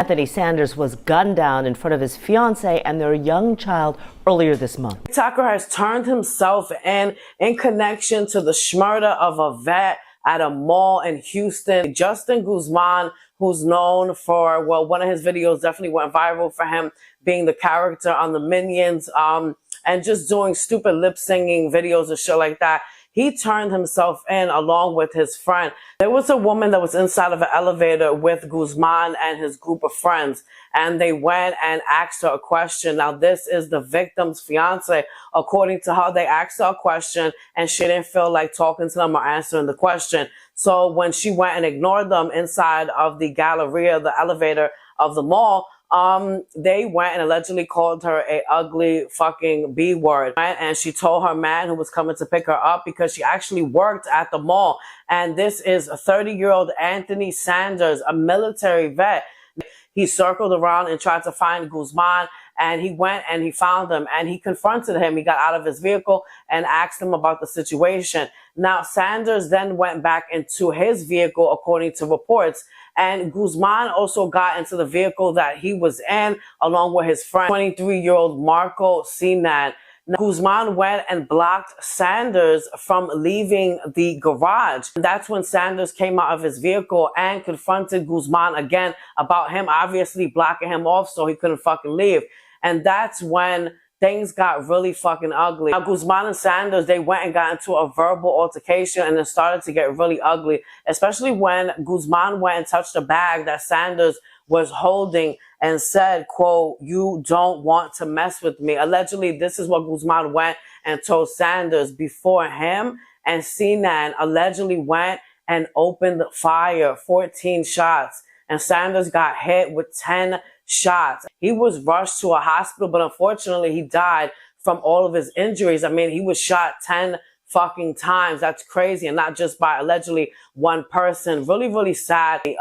Anthony Sanders was gunned down in front of his fiancée and their young child earlier this month. TikToker has turned himself in connection to the murder of a vet at a mall in Houston. Justin Guzman, who's known for, well, one of his videos definitely went viral for him being the character on the Minions, and just doing stupid lip singing videos and shit like that. He turned himself in along with his friend. There was a woman that was inside of an elevator with Guzman and his group of friends, and they went and asked her a question. Now, this is the victim's fiance. According to her, they asked her a question and she didn't feel like talking to them or answering the question. So when she went and ignored them inside of the Galleria, the elevator of the mall, they went and allegedly called her a ugly fucking B word. Right? And she told her man who was coming to pick her up, because she actually worked at the mall. And this is a 30-year-old Anthony Sanders, a military vet. He circled around and tried to find Guzman, and he went and he found him and he confronted him. He got out of his vehicle and asked him about the situation. Now, Sanders then went back into his vehicle, according to reports, and Guzman also got into the vehicle that he was in along with his friend, 23-year-old Marco Sinan. Now, Guzman went and blocked Sanders from leaving the garage. That's when Sanders came out of his vehicle and confronted Guzman again about him obviously blocking him off so he couldn't fucking leave. And that's when things got really fucking ugly. Now, Guzman and Sanders, they went and got into a verbal altercation, and it started to get really ugly, especially when Guzman went and touched a bag that Sanders was holding and said, quote, "You don't want to mess with me." Allegedly, this is what Guzman went and told Sanders before him and Sinan allegedly went and opened fire, 14 shots. And Sanders got hit with 10 shots. He was rushed to a hospital, but unfortunately he died from all of his injuries. I mean, he was shot 10 fucking times. That's crazy. And not just by allegedly one person. Really, really sad. He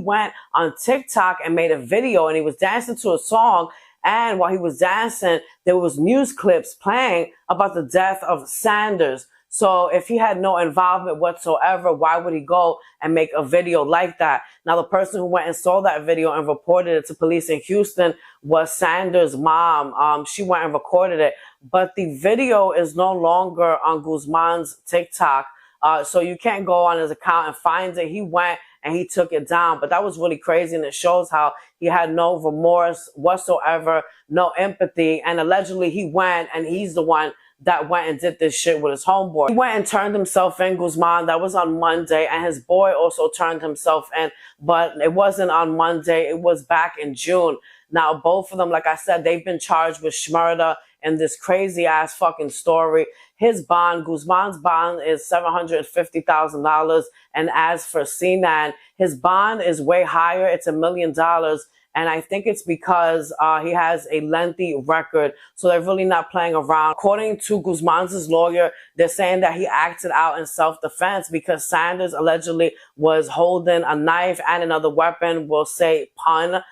went on TikTok and made a video, and he was dancing to a song. And while he was dancing, there was news clips playing about the death of Sanders. So if he had no involvement whatsoever, why would he go and make a video like that? Now, the person who went and saw that video and reported it to police in Houston was Sanders' mom. She went and recorded it. But the video is no longer on Guzman's TikTok. So you can't go on his account and find it. He went and he took it down. But that was really crazy, and it shows how he had no remorse whatsoever, no empathy. And allegedly he went, and he's the one that went and did this shit with his homeboy. He went and turned himself in, Guzman. That was on Monday. And his boy also turned himself in. But it wasn't on Monday. It was back in June. Now, both of them, like I said, they've been charged with murder in this crazy ass fucking story. His bond, Guzman's bond, is $750,000. And as for Sinan, his bond is way higher. It's $1 million. And I think it's because he has a lengthy record. So they're really not playing around. According to Guzman's lawyer, they're saying that he acted out in self-defense because Sanders allegedly was holding a knife and another weapon. We'll say pun,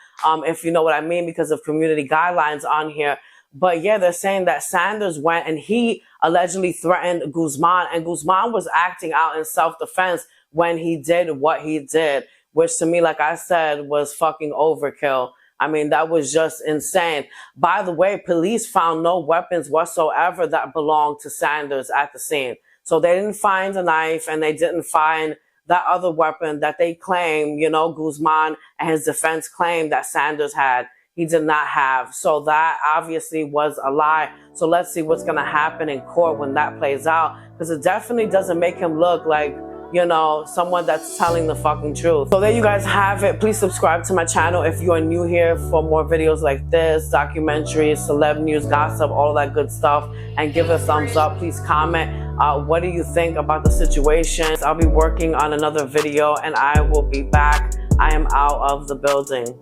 if you know what I mean, because of community guidelines on here. But yeah, they're saying that Sanders went and he allegedly threatened Guzman, and Guzman was acting out in self-defense when he did what he did, which to me, like I said, was fucking overkill. I mean, that was just insane. By the way, police found no weapons whatsoever that belonged to Sanders at the scene. So they didn't find a knife, and they didn't find that other weapon that they claim, you know, Guzman and his defense claimed that Sanders had. He did not have. So that obviously was a lie. So let's see what's going to happen in court when that plays out, because it definitely doesn't make him look like, you know, someone that's telling the fucking truth. So there you guys have it. Please subscribe to my channel if you are new here for more videos like this, documentaries, celeb news, gossip, all that good stuff. And give it a thumbs up. Please comment. What do you think about the situation? I'll be working on another video, and I will be back. I am out of the building.